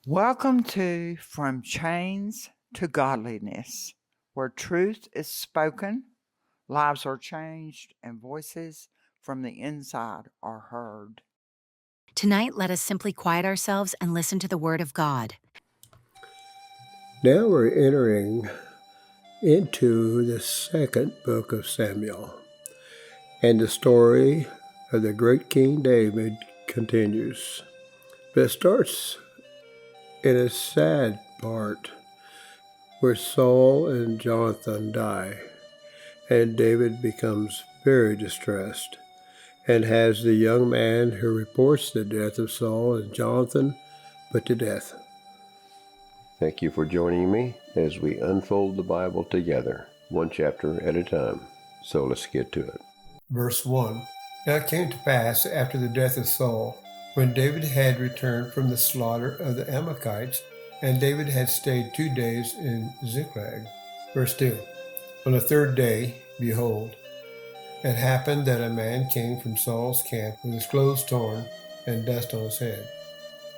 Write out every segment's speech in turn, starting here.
Welcome to From Chains to Godliness, where truth is spoken, lives are changed, and voices from the inside are heard. Tonight, let us simply quiet ourselves and listen to the Word of God. Now we're entering into the second book of Samuel, and the story of the great King David continues. But it starts in a sad part where Saul and Jonathan die, and David becomes very distressed and has the young man who reports the death of Saul and Jonathan put to death. Thank you for joining me as we unfold the Bible together, one chapter at a time. So let's get to it. Verse 1. Now it came to pass after the death of Saul, when David had returned from the slaughter of the Amalekites, and David had stayed 2 days in Ziklag. Verse 2. On the third day, behold, it happened that a man came from Saul's camp with his clothes torn and dust on his head.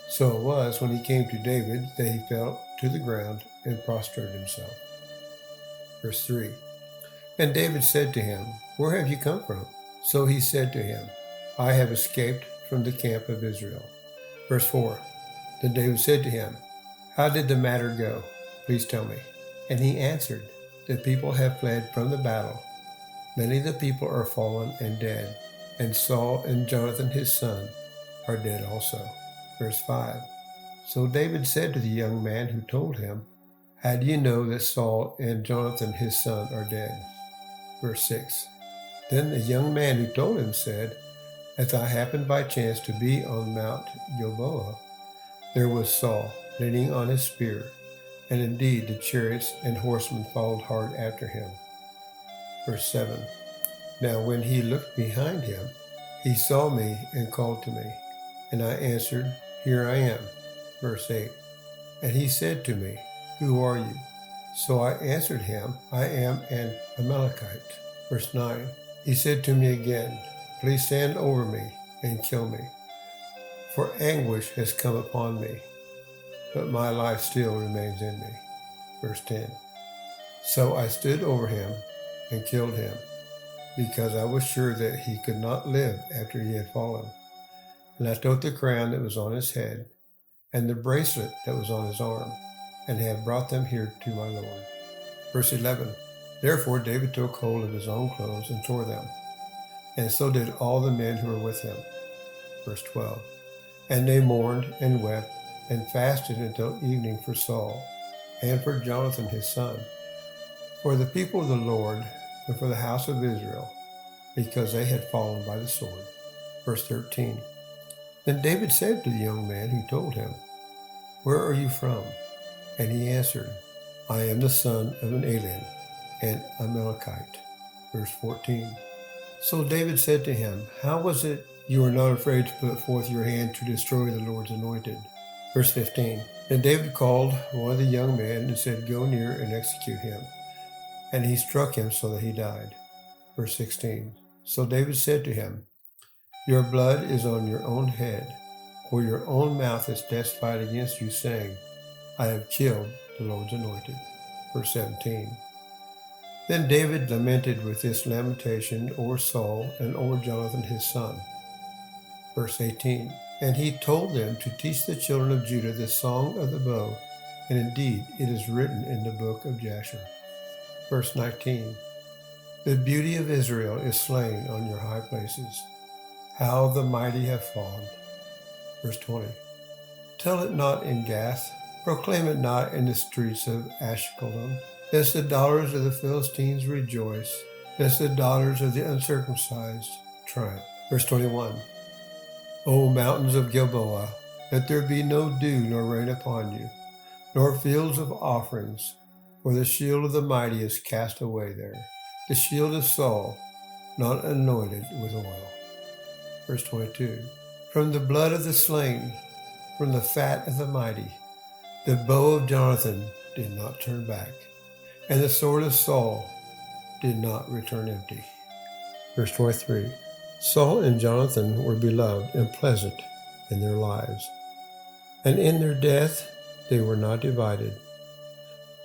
So it was when he came to David that he fell to the ground and prostrated himself. Verse 3. And David said to him, Where have you come from? So he said to him, I have escaped from the camp of Israel. Verse 4. Then David said to him, How did the matter go? Please tell me. And he answered, The people have fled from the battle. Many of the people are fallen and dead, and Saul and Jonathan his son are dead also. Verse 5. So David said to the young man who told him, How do you know that Saul and Jonathan his son are dead? Verse 6. Then the young man who told him said, As I happened by chance to be on Mount Gilboa, there was Saul leaning on his spear, and indeed the chariots and horsemen followed hard after him. Verse 7. Now when he looked behind him, he saw me and called to me, and I answered, Here I am. Verse 8. And he said to me, Who are you? So I answered him, I am an Amalekite. Verse 9. He said to me again, Please stand over me and kill me, for anguish has come upon me, but my life still remains in me. Verse 10. So I stood over him and killed him, because I was sure that he could not live after he had fallen. And I took the crown that was on his head and the bracelet that was on his arm, and have brought them here to my Lord. Verse 11. Therefore David took hold of his own clothes and tore them, and so did all the men who were with him. Verse 12. And they mourned and wept and fasted until evening for Saul and for Jonathan his son, for the people of the Lord and for the house of Israel, because they had fallen by the sword. Verse 13. Then David said to the young man who told him, Where are you from? And he answered, I am the son of an alien, an Amalekite. Verse 14. So David said to him, How was it you were not afraid to put forth your hand to destroy the Lord's anointed? Verse 15. Then David called one of the young men and said, Go near and execute him. And he struck him so that he died. Verse 16. So David said to him, Your blood is on your own head, for your own mouth has testified against you, saying, I have killed the Lord's anointed. Verse 17. Then David lamented with this lamentation over Saul and over Jonathan his son. Verse 18. And he told them to teach the children of Judah the song of the bow, and indeed it is written in the book of Jasher. Verse 19. The beauty of Israel is slain on your high places. How the mighty have fallen. Verse 20. Tell it not in Gath, proclaim it not in the streets of Ashkelon, lest the daughters of the Philistines rejoice, lest the daughters of the uncircumcised triumph. Verse 21. O mountains of Gilboa, let there be no dew nor rain upon you, nor fields of offerings, for the shield of the mighty is cast away there, the shield of Saul, not anointed with oil. Verse 22. From the blood of the slain, from the fat of the mighty, the bow of Jonathan did not turn back, and the sword of Saul did not return empty. Verse 23. Saul and Jonathan were beloved and pleasant in their lives. and in their death they were not divided.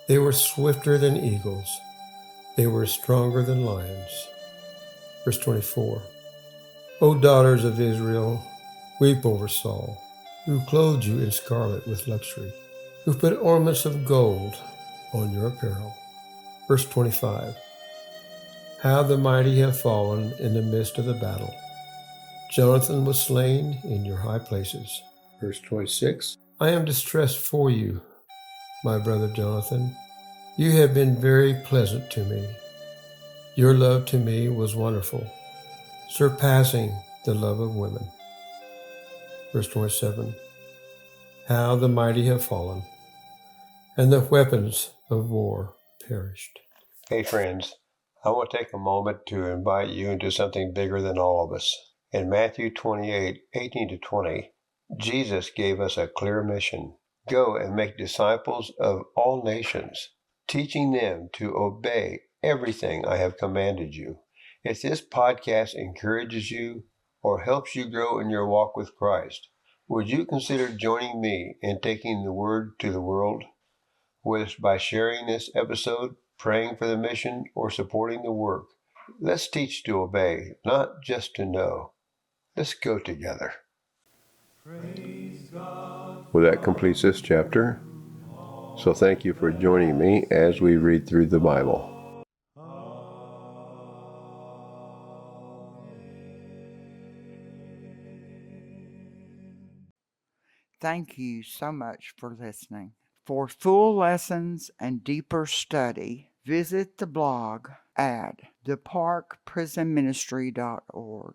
They were swifter than eagles. They were stronger than lions. Verse 24. O daughters of Israel, weep over Saul, who clothed you in scarlet with luxury, who put ornaments of gold on your apparel. Verse 25. How the mighty have fallen in the midst of the battle. Jonathan was slain in your high places. Verse 26. I am distressed for you, my brother Jonathan. You have been very pleasant to me. Your love to me was wonderful, surpassing the love of women. Verse 27. How the mighty have fallen, and the weapons of war perished. Hey friends, I want to take a moment to invite you into something bigger than all of us. In Matthew 28:18-20, Jesus gave us a clear mission. Go and make disciples of all nations, teaching them to obey everything I have commanded you. If this podcast encourages you or helps you grow in your walk with Christ, would you consider joining me in taking the word to the world? Whether it's by sharing this episode, praying for the mission, or supporting the work. Let's teach to obey, not just to know. Let's go together. Well, that completes this chapter. So thank you for joining me as we read through the Bible. Thank you so much for listening. For full lessons and deeper study, visit the blog at theparkprisonministry.org.